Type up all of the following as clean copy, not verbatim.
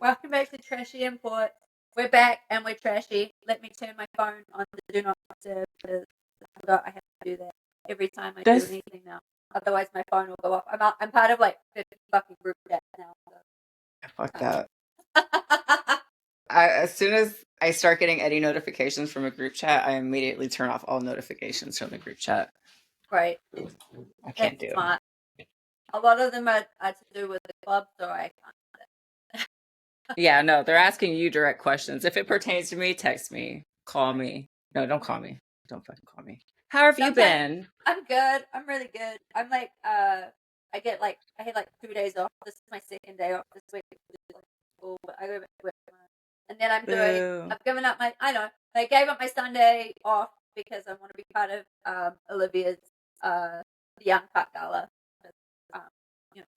Welcome back to Trashy Import. We're back and we're trashy. Let me turn my phone on the do not disturb because I forgot I have to do that every time I do anything now. Otherwise my phone will go off. I'm part of like 50 fucking group chat now. So. Fuck that. As soon as I start getting any notifications from a group chat, I immediately turn off all notifications from the group chat. Right. I can't do smart. A lot of them are to do with the club, so I can't. Yeah, no, they're asking you direct questions. If it pertains to me, text me, call me. No, don't call me. Don't fucking call me. How have you been? I'm good. I'm really good. I'm like, I had like 2 days off. This is my second day off this week. School, but I go back to work tomorrow. And then I've given up I gave up my Sunday off because I want to be part of Olivia's the Young Cut Gala.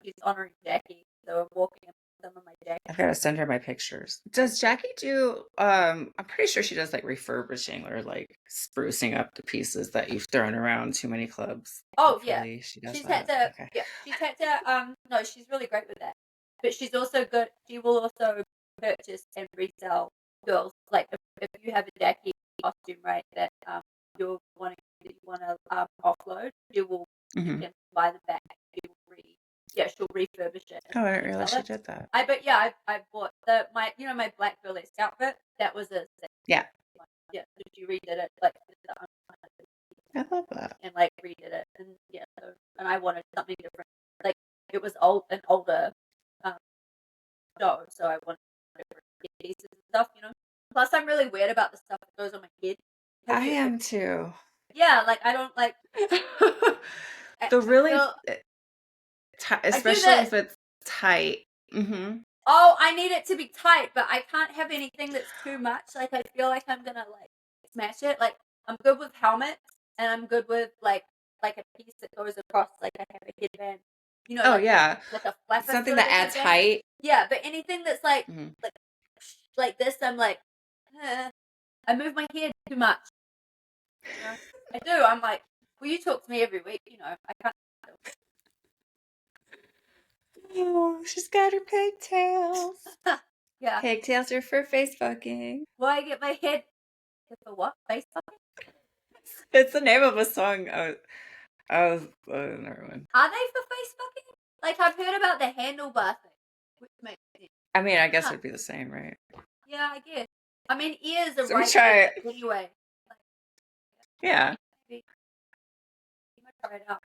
She's honoring Jackie, so I'm walking in some of my Jackie. I've got to send her my pictures. Does Jackie do I'm pretty sure she does like refurbishing or like sprucing up the pieces that you've thrown around too many clubs. Oh, hopefully yeah. She does she's that. had to she's had to no, she's really great with that. But she's also good. She will also purchase and resell girls. Like if you have a Jackie costume, right, that you want to offload, you can buy them back. She'll refurbish it. Oh, I didn't realize she did that. I bought my black burlesque outfit. That was a yeah. Yeah, she redid it like I love that. And like redid it, and and I wanted something different. Like it was an older show, so I wanted different pieces and stuff, Plus, I'm really weird about the stuff that goes on my head. I am too. Yeah, like I don't like especially if it's tight. Mm-hmm. Oh, I need it to be tight, but I can't have anything that's too much. Like I feel like I'm gonna like smash it. Like I'm good with helmets, and I'm good with like a piece that goes across. Like I have a headband. Like a flapper. Something that adds height. Yeah, but anything that's like like this, I'm like, I move my head too much. I do. I'm like, well, you talk to me every week. I can't. Oh, she's got her pigtails. Yeah. Pigtails are for face fucking. Will I get my head for what? Face fucking? It's the name of a song. Never mind. Are they for face fucking? Like I've heard about the handlebar thing, which makes sense. I mean, I guess it'd be the same, right? Yeah, I guess. I mean, ears are right there anyway. Yeah. Maybe. You might try it out.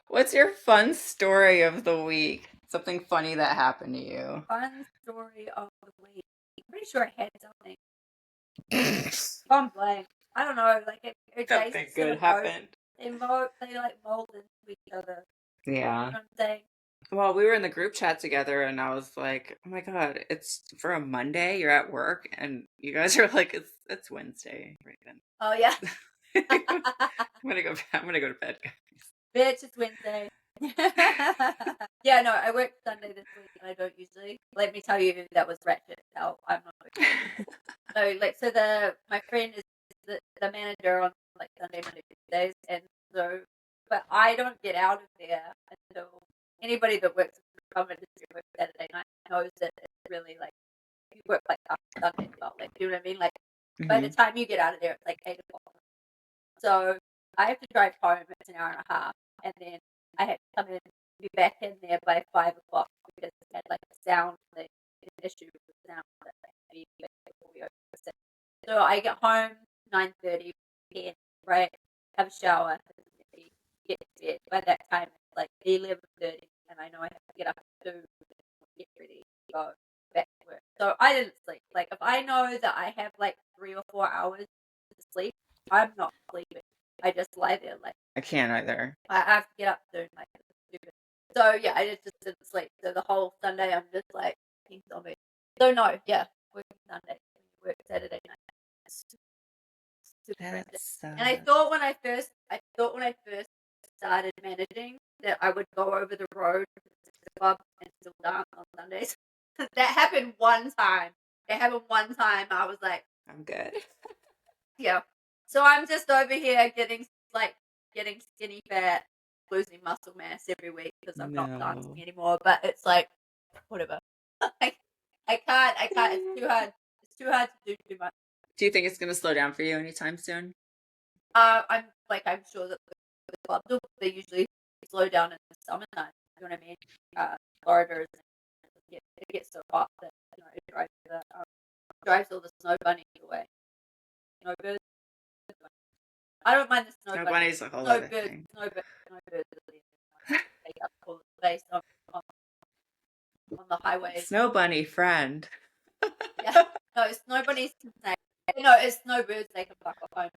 What's your fun story of the week? Something funny that happened to you. Fun story of the week. I'm pretty sure I had something. I'm blank. I don't know. Like something good happened. They like mold into each other. Yeah. You know what I'm saying? Well, we were in the group chat together, and I was like, "Oh my god, it's for a Monday. You're at work, and you guys are like, it's Wednesday right then." Oh yeah. I'm gonna go to bed, guys. Bitch, it's Wednesday. Yeah, no, I work Sunday this week, and I don't usually. Let me tell you, that was ratchet. No, I'm not. So my friend is the manager on like Sunday, Monday, Tuesdays, and so, but I don't get out of there until anybody that works in the film industry works Saturday night knows that it's really like you work like after Sunday as well. Like, you know what I mean? Like by the time you get out of there, it's like 8 o'clock. So I have to drive home. It's an hour and a half, and then I have to come in and be back in there by 5 o'clock because it had like a sound thing, an issue with the sound. So I get home 9:30 p.m. Right, have a shower, get to bed. By that time, it's like 11:30, and I know I have to get up at 2, get ready, go back to work. So I didn't sleep. Like if I know that I have like 3 or 4 hours to sleep, I'm not sleeping. I just lie there like I can't either. I have to get up soon, like stupid. So yeah, I just didn't sleep. So the whole Sunday I'm just like thinking zombie. So no, working Sunday, work Saturday night. And I thought when I first started managing that I would go over the road to the club and still dance on Sundays. That happened one time. I was like, I'm good. Yeah. So I'm just over here getting skinny fat, losing muscle mass every week because I'm not dancing anymore. But it's like whatever. I can't. It's too hard. It's too hard to do too much. Do you think it's going to slow down for you anytime soon? I'm sure that the clubs they usually slow down in the summertime. You know what I mean? Florida is it gets so hot that it drives all the snow bunnies away. Snowbirds. I don't mind the snow bunnies. A whole other thing. Snowbirds take up all the space on the highways. Snow bunny friend. Yeah. No, snow bunnies can say. No, it's snowbirds they can fuck off home.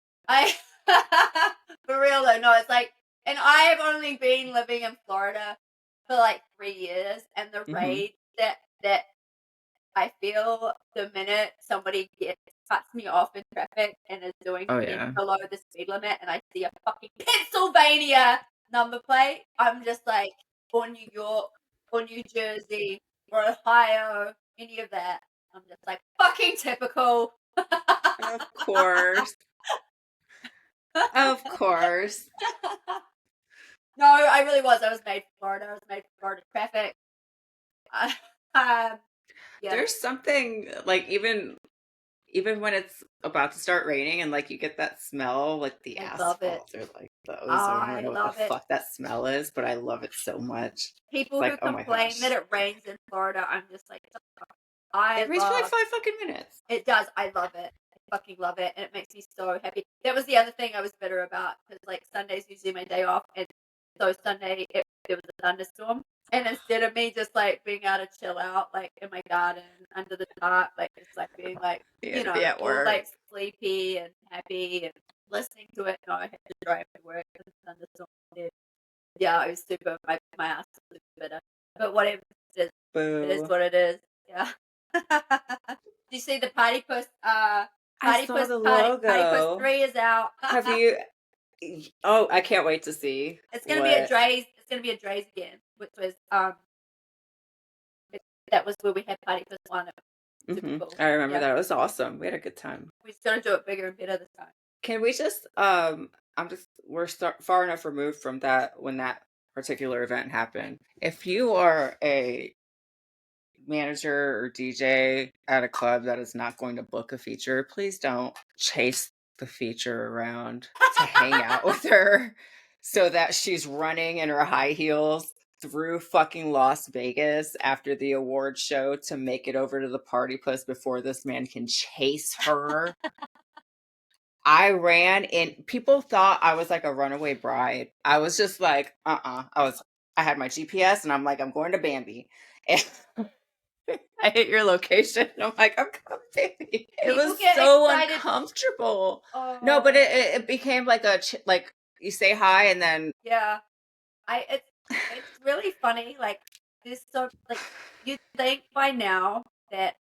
For real though, no, it's like, and I have only been living in Florida for like 3 years, and the rage that I feel the minute somebody cuts me off in traffic and is doing below the speed limit, and I see a fucking Pennsylvania number plate, I'm just like, or New York, or New Jersey, or Ohio, any of that. I'm just like, fucking typical. Of course. Of course. No, I really was. I was made for Florida. I was made for Florida traffic. Yeah. There's something like even when it's about to start raining and like you get that smell, like the asphalt or like the ozone. I don't know what the fuck that smell is, but I love it so much. People who complain that it rains in Florida, I'm just like, it rains for like 5 fucking minutes. It does. I love it. I fucking love it, and it makes me so happy. That was the other thing I was bitter about, because like Sunday's usually my day off, and so Sunday there was a thunderstorm, and instead of me just like being able to chill out like in my garden under the tarp, like just like being like all like sleepy and happy and listening to it, no, I had to drive to work and the thunderstorm did. Yeah, it was super. My ass was bitter, but whatever. It is what it is. Yeah. Did you see the Party Puss? I saw the logo. Party Puss 3 is out. Have you? Oh, I can't wait to see. It's gonna be at Dre's. It's gonna be at Dre's again, which was that was where we had Party Puss 1. Cool. I remember that. It was awesome. We had a good time. We just gotta do it bigger and better this time. Can we just we're far enough removed from that when that particular event happened. If you are a manager or DJ at a club that is not going to book a feature, please don't chase the feature around to hang out with her so that she's running in her high heels through fucking Las Vegas after the award show to make it over to the Party Puss before this man can chase her. I ran and people thought I was like a runaway bride. I was just like, I had my GPS and I'm like, I'm going to Bambi. And I hit your location and I'm like, I'm coming, baby. It was so uncomfortable. No, but it became like like you say hi and then. Yeah. It's really funny. Like this, so like you'd think by now that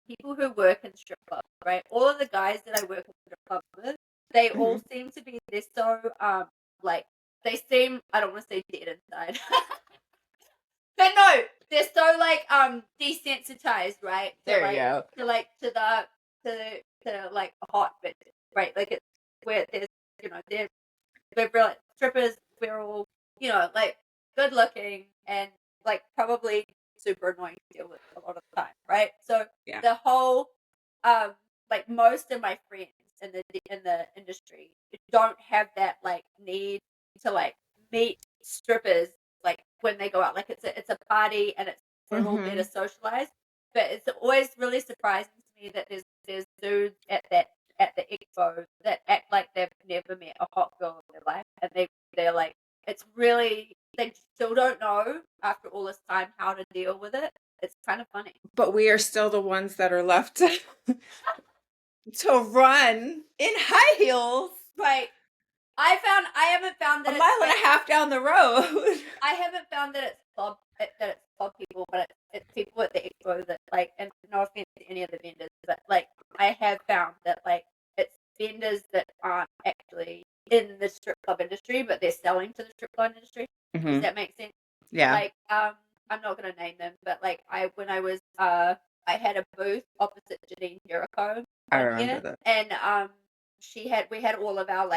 people who work in strip clubs, right? All of the guys that I work in strip clubs with, they all seem to be. They're so like they seem. I don't want to say dead inside, but no, they're so like desensitized, right? There you go. To like to like a hot bitch, right? Like it's where there's they're really strippers. We're all like good looking and like probably super annoying to deal with a lot of the time, right? So the whole like most of my friends in the industry don't have that like need to like meet strippers like when they go out. Like it's a party and it's for a little bit of socialize. But it's always really surprising to me that there's dudes at the expo that act like they've never met a hot girl in their life, and they're like, it's really, they still don't know after all this time how to deal with it. It's kind of funny. But we are still the ones that are left to run in high heels. Right. I haven't found that a mile and a half down the road. I haven't found that it's club people, but it's people at the expo that like, and no offense to any of the vendors, but like I have found that like it's vendors that aren't actually in the strip club industry, but they're selling to the strip club industry. Does that make sense? Yeah. Like I'm not gonna name them, but like when I was I had a booth opposite Janine Jericho. I remember that. And we had all of our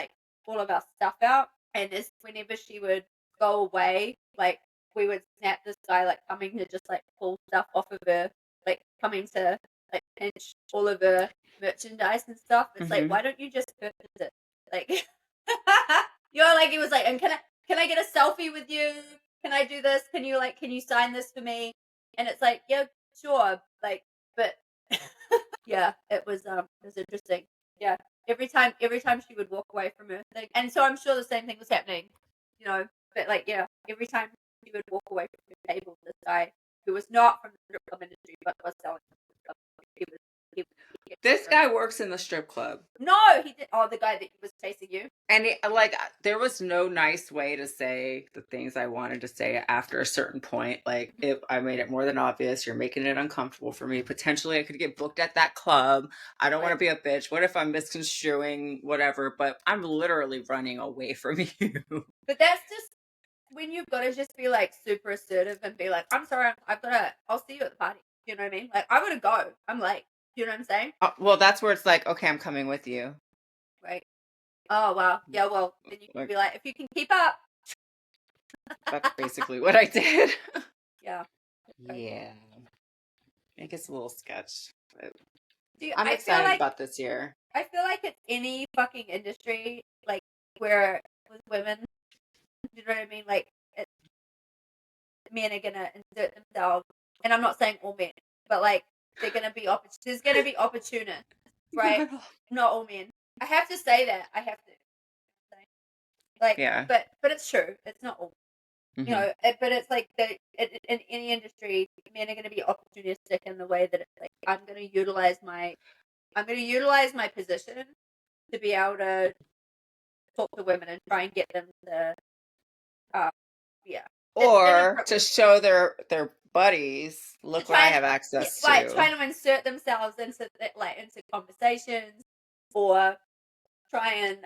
stuff out, and whenever she would go away, like we would snap this guy like coming to just like pull stuff off of her, like coming to like pinch all of her merchandise and stuff. It's like, why don't you just purchase it? Like, like, it was like, and can I get a selfie with you? Can I do this? Can you sign this for me? And it's like, yeah, sure. Like, but yeah, it was interesting. Yeah. Every time she would walk away from her thing. And so I'm sure the same thing was happening, but like, yeah, every time she would walk away from her table, this guy who was not from the strip club industry but was selling strip club, This guy works in the strip club. No, he did. Oh, the guy that was chasing you. And there was no nice way to say the things I wanted to say after a certain point. Like, if I made it more than obvious, you're making it uncomfortable for me. Potentially, I could get booked at that club. I don't want to be a bitch. What if I'm misconstruing whatever? But I'm literally running away from you. But that's just when you've got to just be like super assertive and be like, I'm sorry, I'll see you at the party. You know what I mean? Like, I gotta go. I'm late. You know what I'm saying? Well, that's where it's like, okay, I'm coming with you. Right. Oh, wow. Yeah, well, then you can be like, if you can keep up. That's basically what I did. Yeah. Yeah. I think it's a little sketch. But Dude, I'm excited about this year. I feel like it's any fucking industry, like, where with women, you know what I mean? Like, men are going to insert themselves. And I'm not saying all men, but, like, there's going to be opportunists, right? Not all men. I have to say that. I have to. Like, yeah. But it's true. It's not all. Mm-hmm. But it's like in any industry, men are going to be opportunistic in the way that it's like, I'm going to utilize my position to be able to talk to women and try and get them to, yeah. Or to show their buddies, look what I have access to. Like, trying to insert themselves into conversations, or try and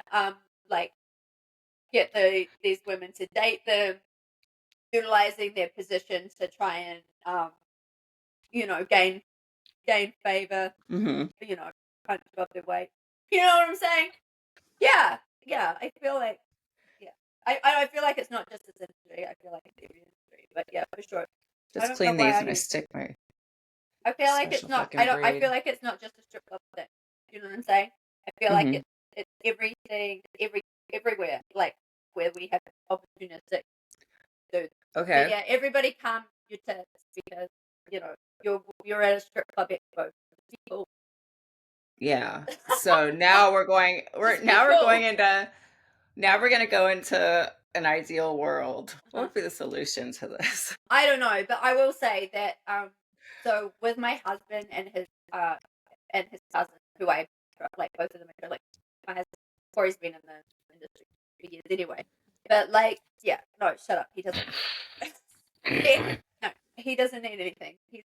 like get these women to date them, utilizing their position to try and gain favor. Mm-hmm. Punch above their weight. You know what I'm saying? Yeah. I feel like, yeah. I feel like it's not just this industry. I feel like it's every industry. But yeah, for sure. Just clean these and I stick my. I feel like it's not. I feel like it's not just a strip club thing. You know what I'm saying? I feel like it's everything, everywhere. Like, where we have opportunistic dudes. Okay. But yeah, everybody calm your tits, because you're at a strip club expo. People. Yeah. So now we're going to go into an ideal world. What would be the solution to this? I don't know, but I will say that so with my husband and his cousin, who I like, both of them are like, my husband, Corey's been in the industry for years anyway. But like, yeah, no, shut up. He doesn't. He doesn't need anything. He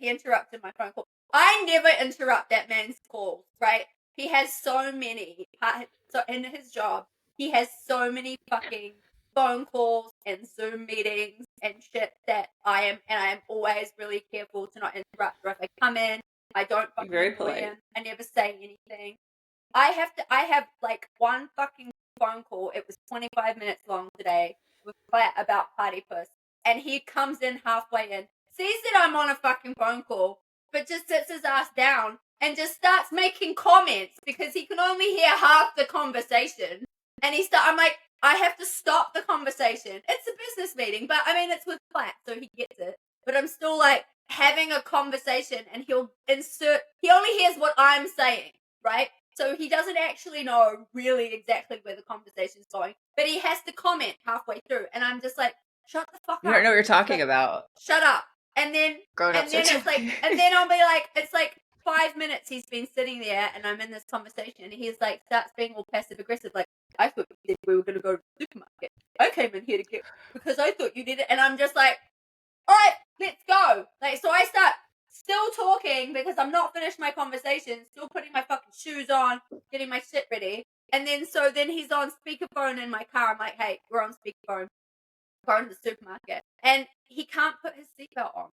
interrupted my phone call. I never interrupt that man's calls, right? He has so many. So in his job, he has so many fucking phone calls and Zoom meetings and shit that I am always really careful to not interrupt. Or if I come in, I don't fucking very polite. him. I never say anything. I have like one fucking phone call. It was 25 minutes long today with Platt about Party Puss. And he comes in halfway in, sees that I'm on a fucking phone call, but just sits his ass down and just starts making comments because he can only hear half the conversation. And I'm like, I have to stop the conversation. It's a business meeting, but I mean, it's with Platt, so he gets it. But I'm still like having a conversation, and he only hears what I'm saying, right? So he doesn't actually know really exactly where the conversation's going, but he has to comment halfway through. And I'm just like, shut the fuck up. You don't know what you're talking about. Shut up. And then it's like, and then I'll be like, it's like 5 minutes he's been sitting there and I'm in this conversation, and he's like, starts being all passive aggressive. Like, I thought you said we were going to go to the supermarket. I came in here because I thought you did it. And I'm just like, all right, let's go. Like, so I start still talking because I'm not finished my conversation, still putting my fucking shoes on, getting my shit ready. And then he's on speakerphone in my car. I'm like, hey, we're on speakerphone. Going to the supermarket, and he can't put his seatbelt on.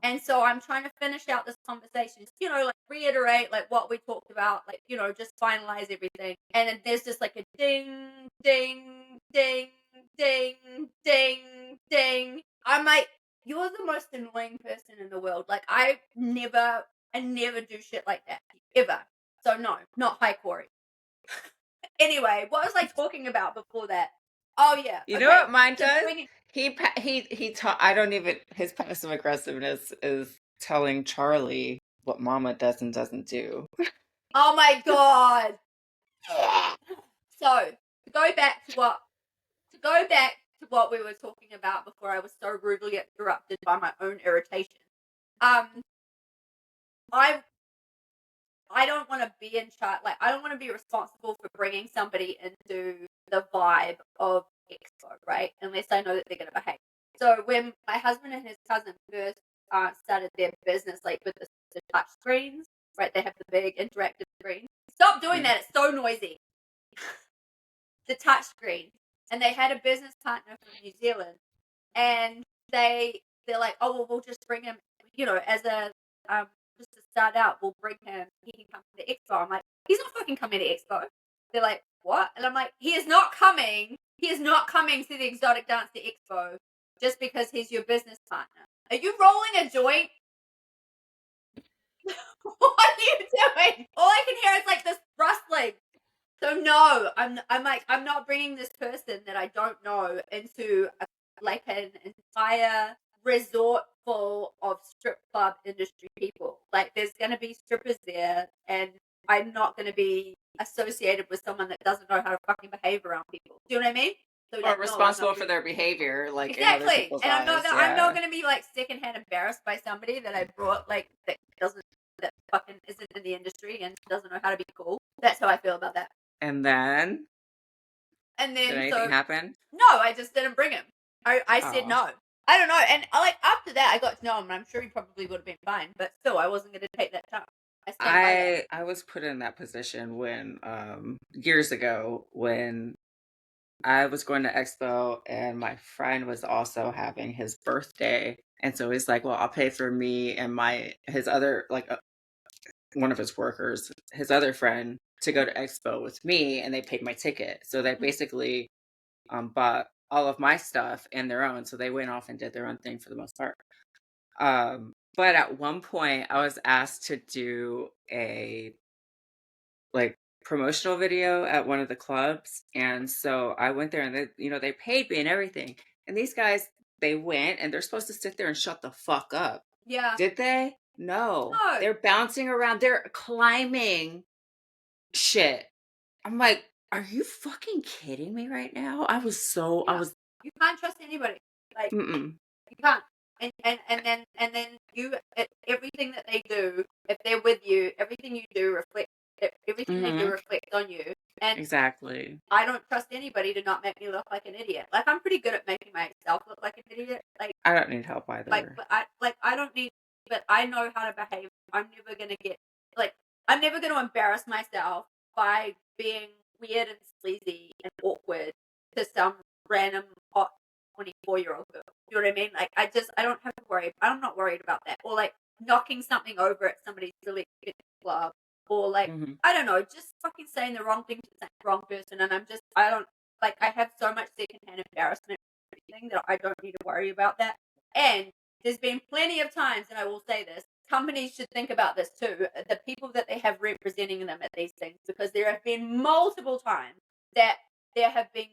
And so I'm trying to finish out this conversation, like reiterate like what we talked about, like, just finalize everything. And then there's just like a ding, ding, ding, ding, ding, ding. I'm like, you're the most annoying person in the world. Like, I never do shit like that ever. So no, not hi Corey. Anyway, what was I talking about before that? Oh yeah, You know okay. what mine So does? bringing. He taught. I don't even. His passive aggressiveness is telling Charlie what Mama does and doesn't do. Oh my god. So to go back to what we were talking about before I was so rudely interrupted by my own irritation. Um, I don't want to be in charge. Like, I don't want to be responsible for bringing somebody into the vibe of Expo, right? Unless I know that they're going to behave. So when my husband and his cousin first started their business, like with the touch screens, right? They have the big interactive screen. Stop doing that. It's so noisy. The touch screen. And they had a business partner from New Zealand. And they're like, oh, well, we'll just bring him, as a, just to start out, we'll bring him, he can come to the expo. I'm like, he's not fucking coming to expo. They're like, what? And I'm like, he is not coming to the exotic dance to expo just because he's your business partner. Are you rolling a joint? What are you doing? All I can hear is like this rustling. So no, I'm not bringing this person that I don't know into an entire resort full of strip club industry people. Like, there's gonna be strippers there, and I'm not gonna be associated with someone that doesn't know how to fucking behave around people. Do you know what I mean? So Or no, responsible for their behavior, like in other exactly. people's And eyes. I'm not Yeah. gonna be like secondhand embarrassed by somebody that I brought, like, that fucking isn't in the industry and doesn't know how to be cool. That's how I feel about that. And then, And did then, anything so, happen? no, I just didn't bring him. I said Oh. no. I don't know. And after that, I got to know him, and I'm sure he probably would have been fine. But still, I wasn't going to take that chance. I stand by that. I was put in that position when years ago when I was going to Expo and my friend was also having his birthday. And so he's like, well, I'll pay for me and his other, like, one of his workers, his other friend, to go to Expo with me, and they paid my ticket. So they basically bought all of my stuff and their own. So they went off and did their own thing for the most part. But at one point, I was asked to do a like promotional video at one of the clubs, and so I went there, and they paid me and everything. And these guys, they went, and they're supposed to sit there and shut the fuck up. Yeah. Did they? No. No. They're bouncing around. They're climbing shit. I'm like, are you fucking kidding me right now? I Yeah. was, You can't trust anybody. Like, mm-mm. you can't. And then everything that they do, if they're with you, everything you do everything they do Mm-hmm. reflects on you. And Exactly. I don't trust anybody to not make me look like an idiot. Like, I'm pretty good at making myself look like an idiot. I don't need help Like, either. but I don't need, but I know how to behave. I'm never gonna get, like, I'm never gonna embarrass myself by being weird and sleazy and awkward to some random hot 24-year-old girl. You know what I mean? Like, I don't have to worry. I'm not worried about that. Or like knocking something over at somebody's really club, or like, Mm-hmm. I don't know, just fucking saying the wrong thing to the wrong person. And I don't, like, I have so much secondhand embarrassment that I don't need to worry about that. And there's been plenty of times, and I will say this, companies should think about this too, the people that they have representing them at these things, because there have been multiple times that there have been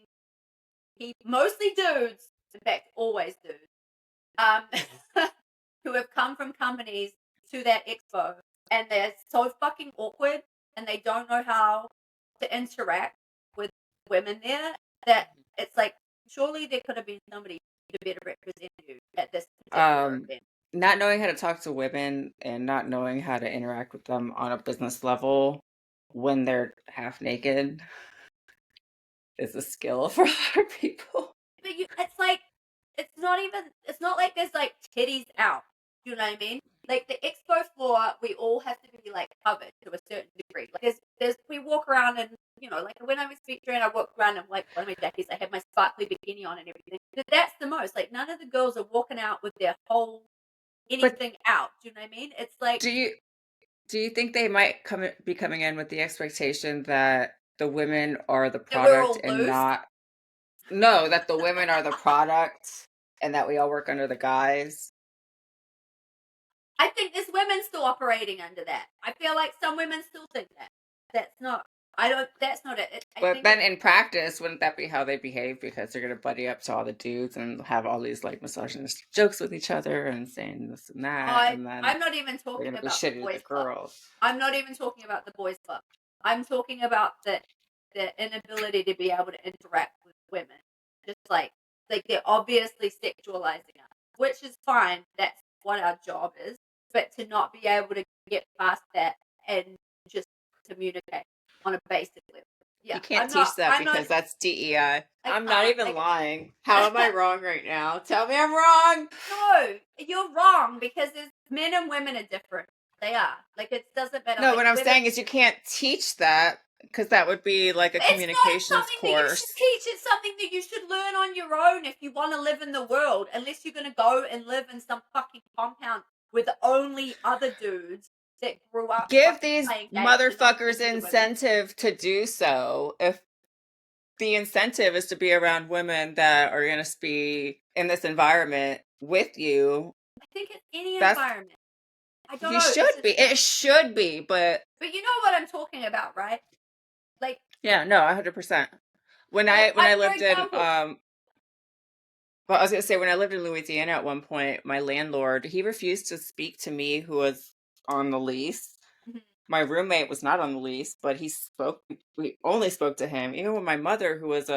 mostly dudes, in fact, always dudes, um, who have come from companies to that expo, and they're so fucking awkward, and they don't know how to interact with women there, that it's like, surely there could have been somebody to better represent you at this particular event. Not knowing how to talk to women and not knowing how to interact with them on a business level when they're half naked is a skill for a lot of people. But it's like, it's not like there's like titties out. Do you know what I mean? Like, the expo floor, we all have to be like covered to a certain degree. Like, we walk around, and like when I was featuring, I walked around in like one of my jackets. I had my sparkly bikini on and everything. But that's the most. Like, none of the girls are walking out with their whole But anything out. Do you know what I mean? It's like, do you think they might be coming in with the expectation that the women are the that we're product all and loose. not no, that the women are the product And that we all work under the guise. I think there's women still operating under that. I feel like some women still think that. That's not. That's not it. But then in practice, wouldn't that be how they behave? Because they're gonna buddy up to all the dudes and have all these like misogynist jokes with each other and saying this and that, and then I'm not even they're talking gonna be about the shitty to the boys' club. girls. I'm not even talking about the boys' club. I'm talking about the inability to be able to interact with women. Just like they're obviously sexualizing us, which is fine. That's what our job is. But to not be able to get past that and just communicate on a basic level. Yeah, You can't teach that because that's DEI. I'm not even lying. How am I wrong right now? Tell me I'm wrong. No, you're wrong because men and women are different. They are. Like, it doesn't matter. No, like, what I'm saying is you can't teach that because that would be like a communications not something course. That you should teach. It's something that you should learn on your own if you want to live in the world. Unless you're going to go and live in some fucking compound with only other dudes that grew up. Give these motherfuckers incentive to do so. If the incentive is to be around women that are going to be in this environment with you, I think it's any environment. I don't know. It should be, but you know what I'm talking about, right? Like, yeah, no, 100%. When I lived in well, I was gonna say when I lived in Louisiana at one point, my landlord, he refused to speak to me who was on the lease. Mm-hmm. My roommate was not on the lease, but we only spoke to him. Even when my mother, who was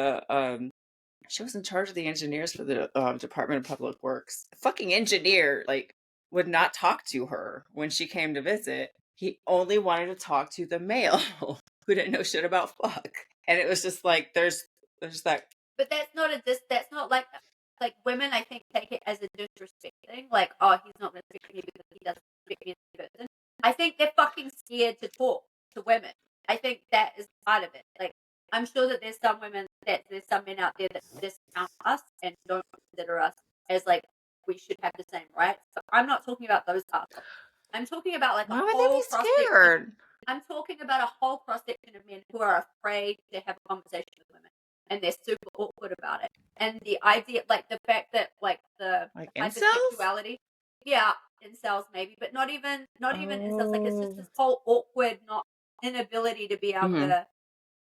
she was in charge of the engineers for the Department of Public Works. A fucking engineer, like, would not talk to her when she came to visit. He only wanted to talk to the male who didn't know shit about fuck. And it was just like, there's that. But that's not like women, I think, take it as a disrespect thing. Like, oh, he's not respecting me because he doesn't respect me as a person. I think they're fucking scared to talk to women. I think that is part of it. Like, I'm sure that there's some men out there that discount us and don't consider us as like we should have the same rights. But I'm not talking about those assholes. I'm talking about like Why would they be scared? I'm talking about a whole cross section of men who are afraid to have a conversation with women, and they're super awkward about it. And the idea, like the fact that like the hypersexuality, yeah, incels maybe, but not even incels. Like, it's just this whole awkward, not inability to be able to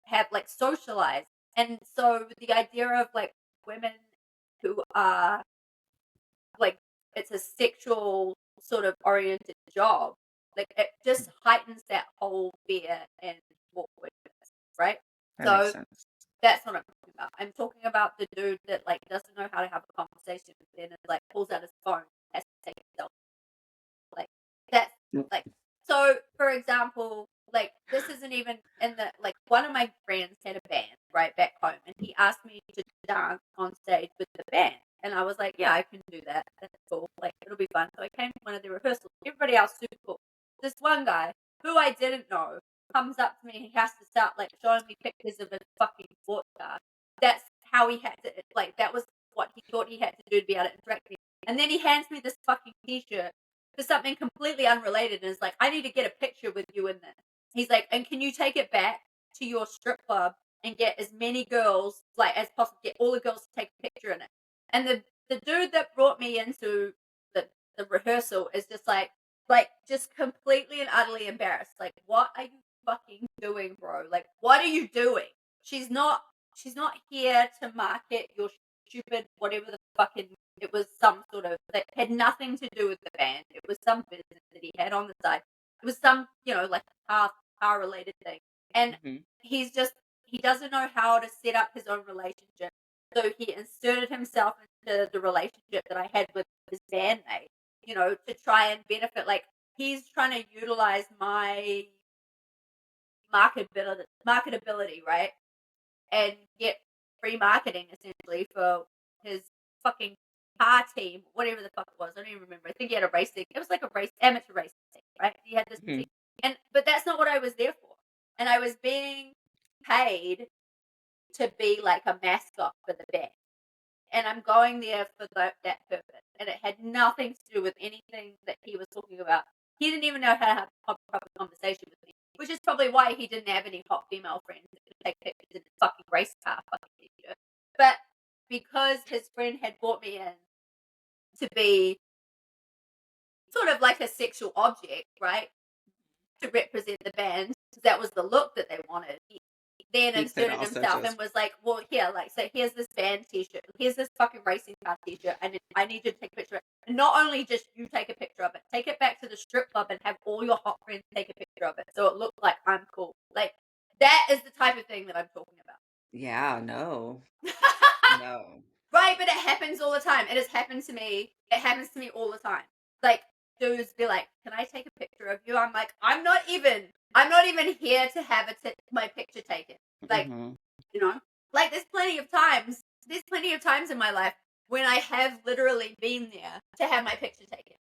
have like socialize. And so the idea of like women who are like, it's a sexual sort of oriented job, like it just heightens that whole fear and awkwardness, right? So that's what I'm talking about. I'm talking about the dude that like doesn't know how to have a conversation with them and like pulls out his phone, has to take a selfie. Like, that's like, so for example, like, this isn't even in the, like, one of my friends had a band right back home and he asked me to dance on stage with the band. And I was like, yeah, I can do that. That's cool. Like, it'll be fun. So I came to one of the rehearsals. Everybody else super cool. This one guy who I didn't know comes up to me and he has to start like showing me pictures of his fucking sports car. That's how he had to, like, that was what he thought he had to do to be able to interact with me. And then he hands me this fucking t-shirt for something completely unrelated and is like, I need to get a picture with you in this. He's like, and can you take it back to your strip club and get as many girls like as possible, get all the girls to take a picture in it. And the dude that brought me into the rehearsal is just like just completely and utterly embarrassed. Like, what are you fucking doing, bro? Like, what are you doing? She's not here to market your stupid whatever the fucking, it was some sort of, that had nothing to do with the band. It was some business that he had on the side. It was some, like car related thing. And he doesn't know how to set up his own relationship. So he inserted himself into the relationship that I had with his bandmate, to try and benefit. Like, he's trying to utilize my marketability, right? And get free marketing essentially for his fucking car team, whatever the fuck it was. I don't even remember. I think he had a racing. It was like a amateur racing team, right? He had this team, but that's not what I was there for. And I was being paid to be like a mascot for the band, and I'm going there for that purpose. And it had nothing to do with anything that he was talking about. He didn't even know how to have a proper conversation with me, which is probably why he didn't have any hot female friends that could take pictures in his fucking race car. But because his friend had brought me in to be sort of like a sexual object, right? To represent the band, because that was the look that they wanted. He then inserted himself and was like, well, here, like, so here's this band t-shirt, here's this fucking racing car t-shirt, and I need you to take a picture of it. And not only just you take a picture of it, take it back to the strip club and have all your hot friends take a picture of it, so it looks like I'm cool. Like, that is the type of thing that I'm talking about. Yeah, no. No. Right, but it happens all the time. It has happened to me. It happens to me all the time. Like, dudes be like, "Can I take a picture of you?" I'm like, I'm not even here to have my picture taken. Like, you know, like there's plenty of times in my life when I have literally been there to have my picture taken.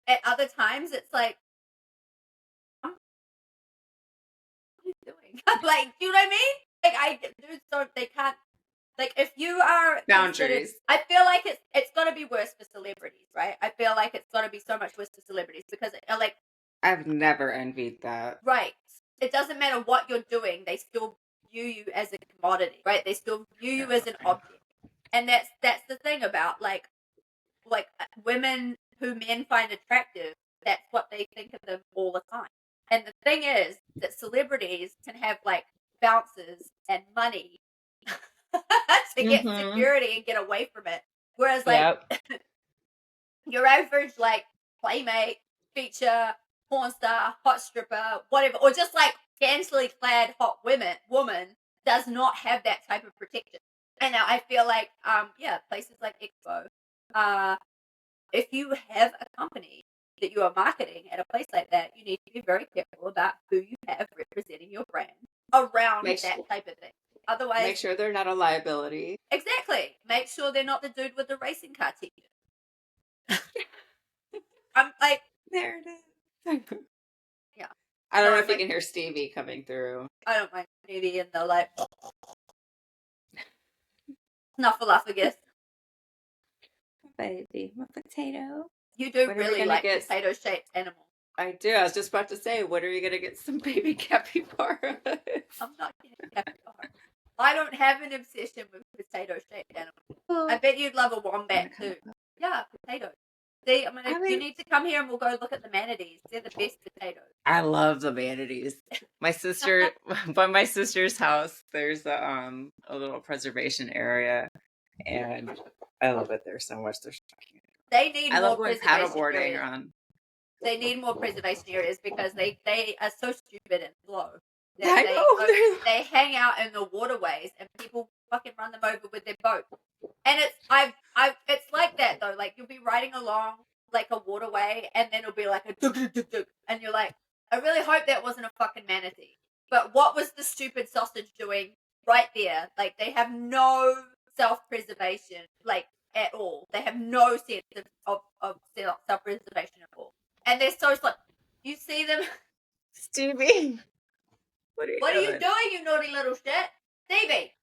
At other times, it's like, what are you doing? Like, do you know what I mean? Like, dudes don't, they can't. Like, if you are boundaries, I feel like it's got to be worse for celebrities, right? I feel like it's got to be so much worse for celebrities because, like, I've never envied that. Right. It doesn't matter what you're doing; they still view you as a commodity, right? They still view you as an object, and that's the thing about like women who men find attractive. That's what they think of them all the time. And the thing is that celebrities can have like bouncers and money to get security and get away from it. Whereas like your average like playmate, feature, porn star, hot stripper, whatever, or just like scantily clad hot woman does not have that type of protection. And now I feel like places like Expo, if you have a company that you are marketing at a place like that, you need to be very careful about who you have representing your brand around that type of thing. Otherwise, make sure they're not a liability. Exactly. Make sure they're not the dude with the racing car t-shirt. I'm like, there it is. Yeah. I don't know if you can hear Stevie coming through. I don't mind Stevie and the like snuffleupagus. Baby, my potato. You do really like potato-shaped animals. I do. I was just about to say, when are you gonna get some baby capybaras? I'm not getting capybaras. I don't have an obsession with potato-shaped animals. I bet you'd love a wombat too. Yeah, potatoes. See, you need to come here and we'll go look at the manatees. They're the best potatoes. I love the manatees. My sister, by my sister's house, there's a little preservation area, and I love it there so much. They need more preservation areas. They need more preservation areas because they are so stupid and slow. They hang out in the waterways and people fucking run them over with their boat. And it's like that though. Like you'll be riding along like a waterway and then it'll be like a duk, duk, duk, duk, and you're like, I really hope that wasn't a fucking manatee. But what was the stupid sausage doing right there? Like they have no self-preservation like at all. They have no sense of self-preservation at all. And they're so slow. You see them, Stevie. What are you doing, you naughty little shit? Stevie,